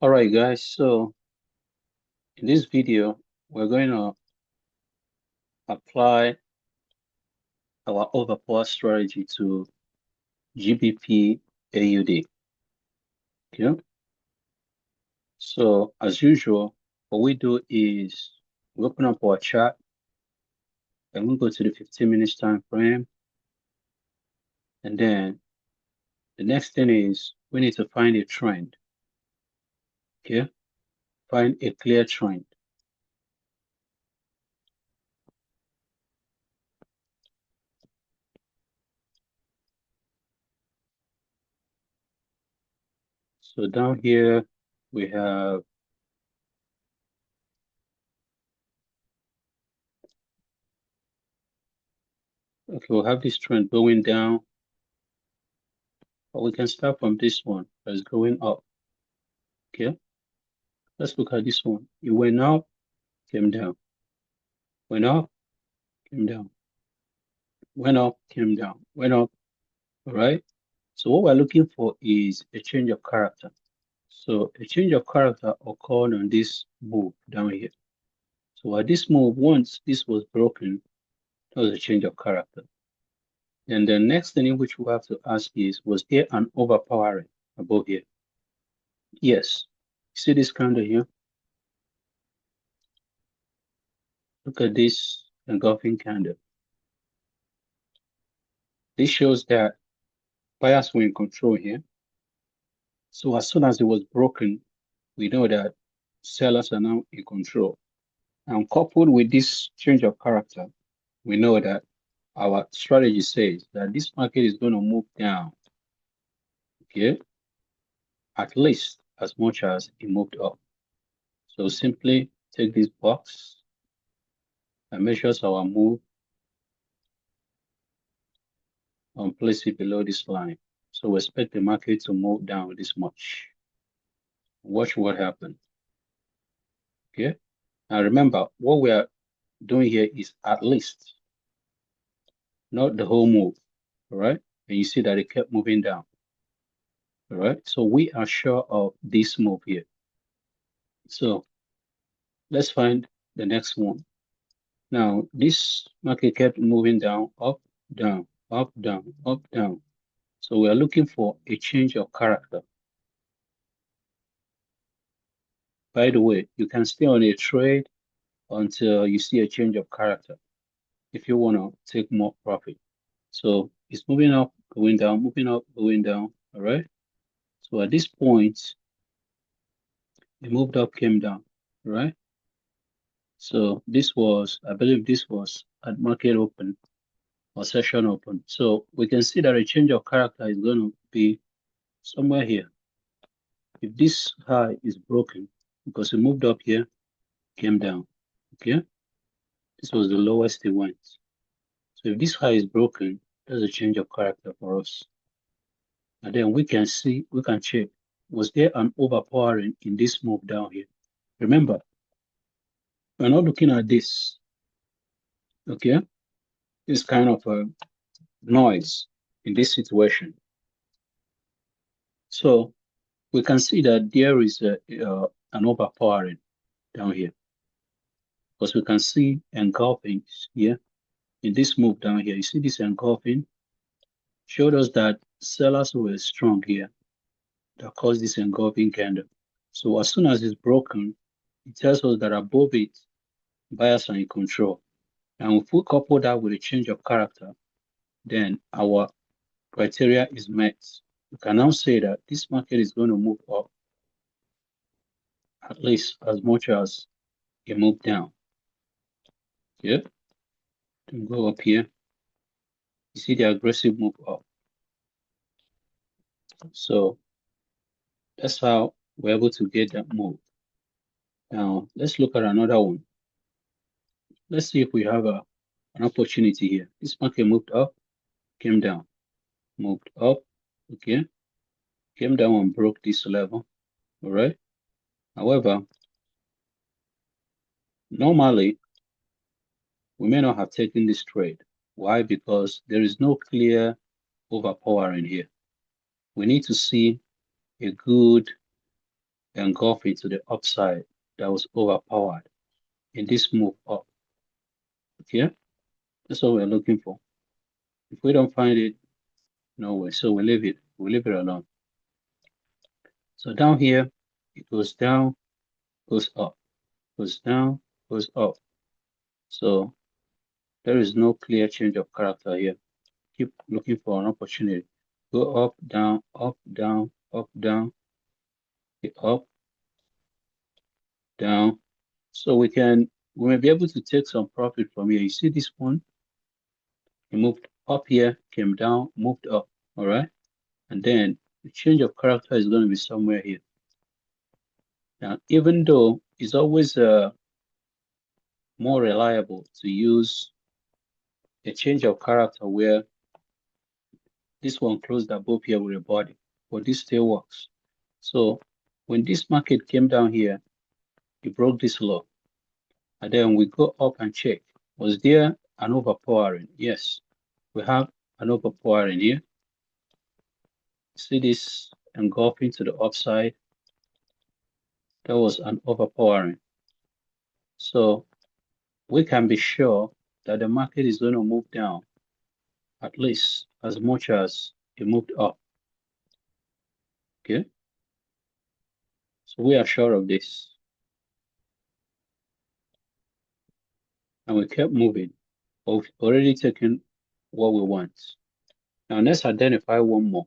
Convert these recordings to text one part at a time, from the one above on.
All right, guys. So in this video, we're going to apply our overpower strategy to GBPAUD. Okay. So as usual, what we do is we open up our chart and we go to the 15 minutes time frame. And then the next thing is we need to find a trend. Okay. Find a clear trend. So down here we have we'll have this trend going down, but we can start from this one that's going up. Okay. Let's look at this one. It went up, came down. Went up, came down. Went up, came down. Went up. All right. So what we're looking for is a change of character. So a change of character occurred on this move down here. So at this move, once this was broken, that was a change of character. And the next thing in which we have to ask is, was there an overpowering above here? Yes. See this candle here? Look at this engulfing candle. This shows that buyers were in control here. So as soon as it was broken, we know that sellers are now in control. And coupled with this change of character, we know that our strategy says that this market is going to move down, okay, at least as much as it moved up. So simply take this box and measures our move and place it below this line. So we expect the market to move down this much. Watch what happens. Okay. Now remember, what we are doing here is at least, not the whole move. All right. And you see that it kept moving down. All right. So we are sure of this move here. So let's find the next one. Now, this market kept moving down, up, down, up, down, up, down. So we are looking for a change of character. By the way, you can stay on a trade until you see a change of character if you want to take more profit. So it's moving up, going down, moving up, going down. All right. So at this point, it moved up, came down. All right. So this was, I believe this was at market open or session open. So we can see that a change of character is going to be somewhere here. If this high is broken, because it moved up here, came down, okay? This was the lowest it went. So if this high is broken, there's a change of character for us. And then we can see, we can check, was there an overpowering in this move down here? Remember, we're not looking at this, okay? This kind of a noise in this situation. So we can see that there is an overpowering down here because we can see engulfing here in this move down here. You see this engulfing showed us that sellers were strong here that caused this engulfing candle. So as soon as it's broken, it tells us that above it, buyers are in control. And if we couple that with a change of character, then our criteria is met. We can now say that this market is going to move up at least as much as it moved down. Yeah, to go up here, you see the aggressive move up. So that's how we're able to get that move. Now let's look at another one. Let's see if we have an opportunity here. This market moved up, came down, moved up, okay, came down and broke this level. All right. However, normally we may not have taken this trade. Why? Because there is no clear overpower in here. We need to see a good engulfing to the upside that was overpowered in this move up. Okay, that's what we're looking for. If we don't find it, no way. So we leave it. We leave it alone. So down here, it goes down, goes up, goes down, goes up. So there is no clear change of character here. Keep looking for an opportunity. Go up, down, up, down, up, down, up, down. So we may be able to take some profit from here. You see this one? It moved up here, came down, moved up. All right. And then the change of character is going to be somewhere here. Now, even though it's always more reliable to use a change of character where this one closed above here with a body, but this still works. So when this market came down here, it broke this low. And then we go up and check. Was there an overpowering? Yes, we have an overpowering here. See this engulfing to the upside? That was an overpowering. So we can be sure that the market is going to move down at least as much as it moved up. Okay, so we are sure of this. And we kept moving. We've already taken what we want. Now let's identify one more.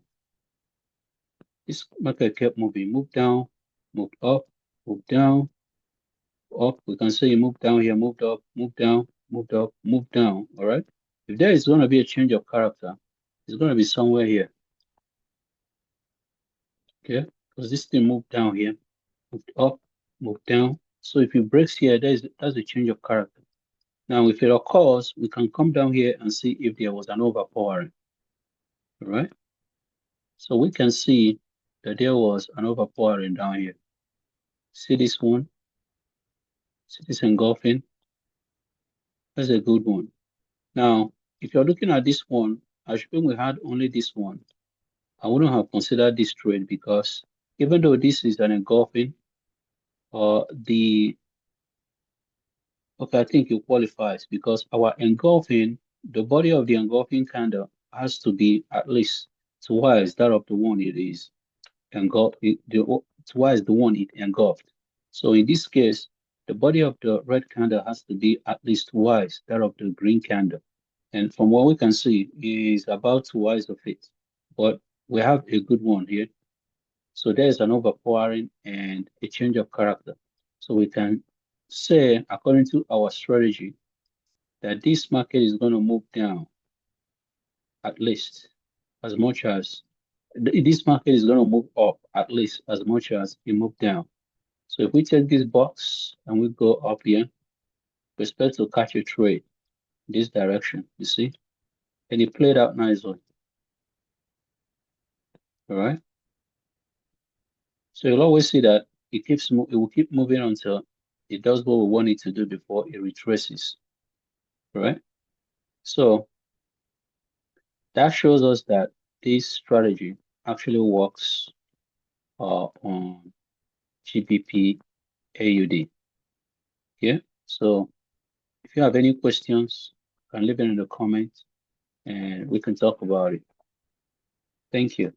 This market kept moving, moved down, moved up, moved down, up. We can see it moved down here, moved up, moved down, moved up, moved down. All right. If there is going to be a change of character, it's going to be somewhere here. Okay, because this thing moved down here, moved up, moved down. So if it breaks here, that's a change of character. Now, if it occurs, we can come down here and see if there was an overpowering. All right. So we can see that there was an overpowering down here. See this one? See this engulfing? That's a good one. Now, if you're looking at this one, assuming we had only this one, I wouldn't have considered this trade because even though this is an engulfing, I think it qualifies because our engulfing, the body of the engulfing candle has to be at least twice that of the one it is engulfed, twice the one it engulfed. So in this case, the body of the red candle has to be at least twice that of the green candle. And from what we can see, is about twice of it. But we have a good one here. So there's an overpowering and a change of character. So we can say, according to our strategy, that this market is going to move down at least as much as this market is going to move up at least as much as it moved down. So if we take this box and we go up here, we expect to catch a trade this direction, you see? And it played out nicely. All right. So you'll always see that it will keep moving until it does what we want it to do before it retraces. All right. So that shows us that this strategy actually works on GBPAUD. Yeah. So if you have any questions, you can leave it in the comments and we can talk about it. Thank you.